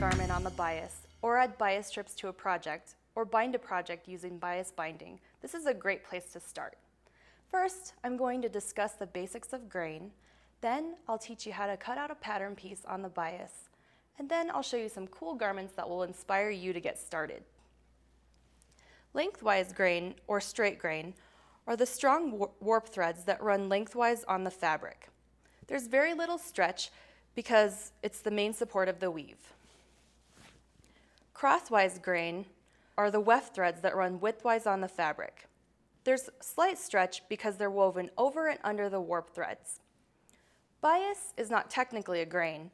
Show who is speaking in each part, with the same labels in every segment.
Speaker 1: garment on the bias, or add bias strips to a project, or bind a project using bias binding, this is a great place to start. First, I'm going to discuss the basics of grain, then I'll teach you how to cut out a pattern piece on the bias, and then I'll show you some cool garments that will inspire you to get started. Lengthwise grain, or straight grain, are the strong warp threads that run lengthwise on the fabric. There's very little stretch because it's the main support of the weave. Crosswise grain are the weft threads that run widthwise on the fabric. There's slight stretch because they're woven over and under the warp threads. Bias is not technically a grain,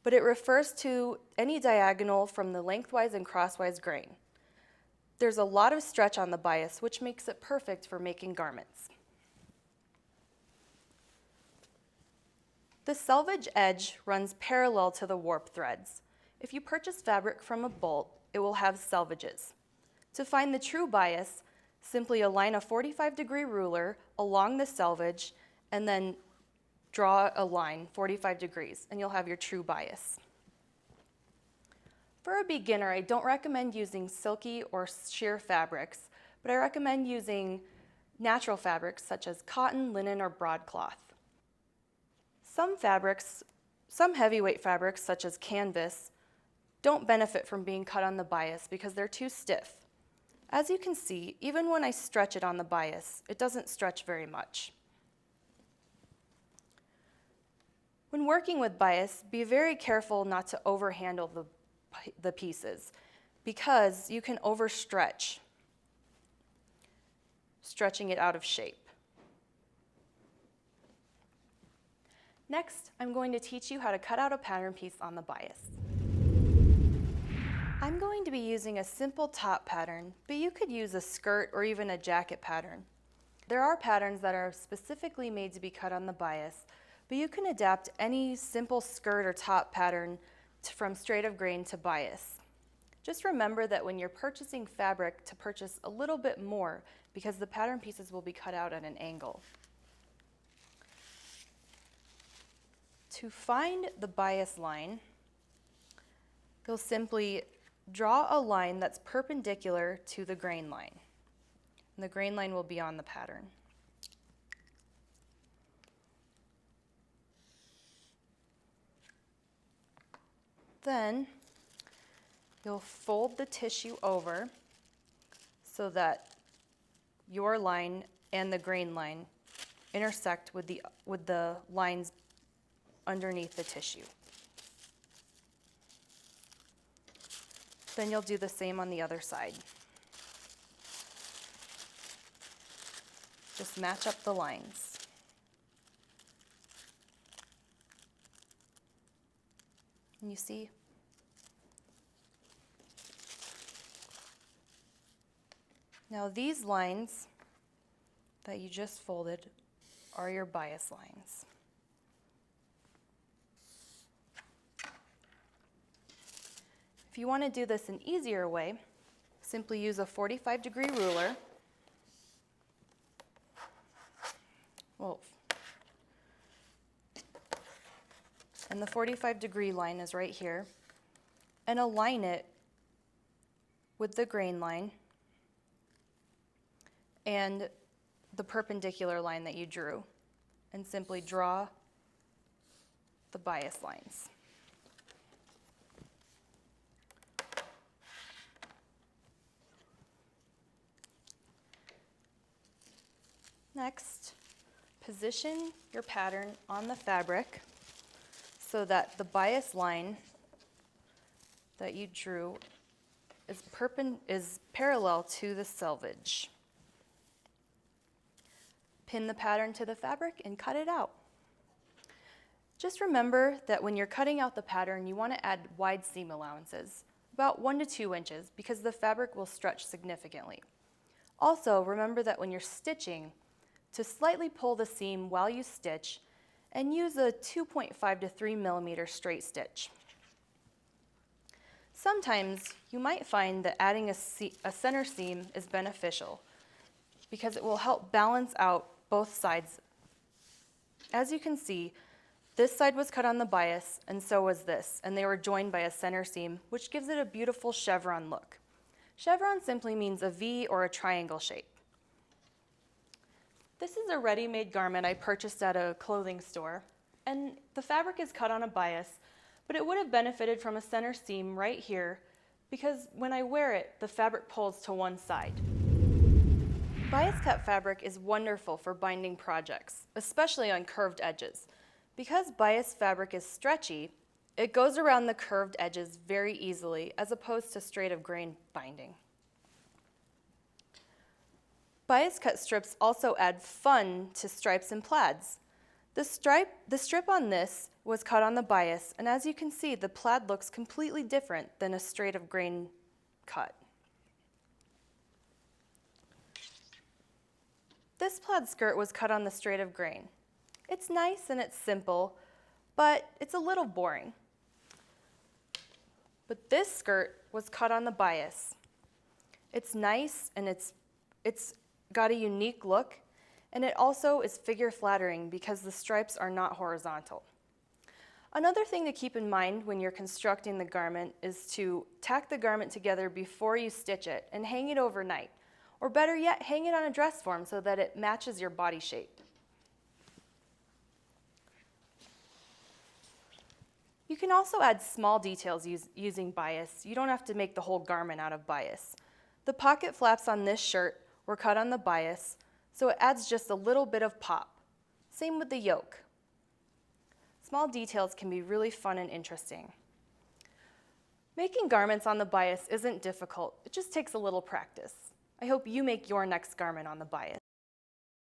Speaker 1: but it refers to any diagonal from the lengthwise and crosswise grain. There's a lot of stretch on the bias, which makes it perfect for making garments. The selvage edge runs parallel to the warp threads. If you purchase fabric from a bolt, it will have selvages. To find the true bias, simply align a 45-degree ruler along the selvage and then draw a line 45 degrees, and you'll have your true bias. For a beginner, I don't recommend using silky or sheer fabrics, but I recommend using natural fabrics such as cotton, linen, or broadcloth. Some heavyweight fabrics such as canvas don't benefit from being cut on the bias because they're too stiff. As you can see, even when I stretch it on the bias, it doesn't stretch very much. When working with bias, be very careful not to overhandle the pieces because you can overstretch, stretching it out of shape. Next, I'm going to teach you how to cut out a pattern piece on the bias. I'm going to be using a simple top pattern, but you could use a skirt or even a jacket pattern. There are patterns that are specifically made to be cut on the bias, but you can adapt any simple skirt or top pattern from straight of grain to bias. Just remember that when you're purchasing fabric to purchase a little bit more because the pattern pieces will be cut out at an angle. To find the bias line, you'll simply draw a line that's perpendicular to the grain line. And the grain line will be on the pattern. Then you'll fold the tissue over so that your line and the grain line intersect with the lines underneath the tissue. Then you'll do the same on the other side. Just match up the lines. And you see? Now these lines that you just folded are your bias lines. If you want to do this an easier way, simply use a 45-degree ruler. And the 45-degree line is right here, and align it with the grain line and the perpendicular line that you drew, and simply draw the bias lines. Next, position your pattern on the fabric so that the bias line that you drew is parallel to the selvage. Pin the pattern to the fabric and cut it out. Just remember that when you're cutting out the pattern, you want to add wide seam allowances, about 1 to 2 inches, because the fabric will stretch significantly. Also, remember that when you're stitching, to slightly pull the seam while you stitch and use a 2.5 to 3 millimeter straight stitch. Sometimes you might find that adding a center seam is beneficial because it will help balance out both sides. As you can see, This side was cut on the bias, and so was this, and they were joined by a center seam, which gives it a beautiful chevron look. Chevron simply means a V or a triangle shape. This is a ready-made garment I purchased at a clothing store, and the fabric is cut on a bias, but it would have benefited from a center seam right here because when I wear it, the fabric pulls to one side. Bias cut fabric is wonderful for binding projects, especially on curved edges. Because bias fabric is stretchy, it goes around the curved edges very easily as opposed to straight of grain binding. Bias cut strips also add fun to stripes and plaids. The strip on this was cut on the bias, and as you can see, the plaid looks completely different than a straight of grain cut. This plaid skirt was cut on the straight of grain. It's nice and it's simple, but it's a little boring. But this skirt was cut on the bias. It's nice and it's got a unique look, and it also is figure flattering because the stripes are not horizontal. Another thing to keep in mind when you're constructing the garment is to tack the garment together before you stitch it and hang it overnight. Or better yet, hang it on a dress form so that it matches your body shape. You can also add small details using bias. You don't have to make the whole garment out of bias. The pocket flaps on this shirt were cut on the bias, so it adds just a little bit of pop. Same with the yoke. Small details can be really fun and interesting. Making garments on the bias isn't difficult, it just takes a little practice. I hope you make your next garment on the bias.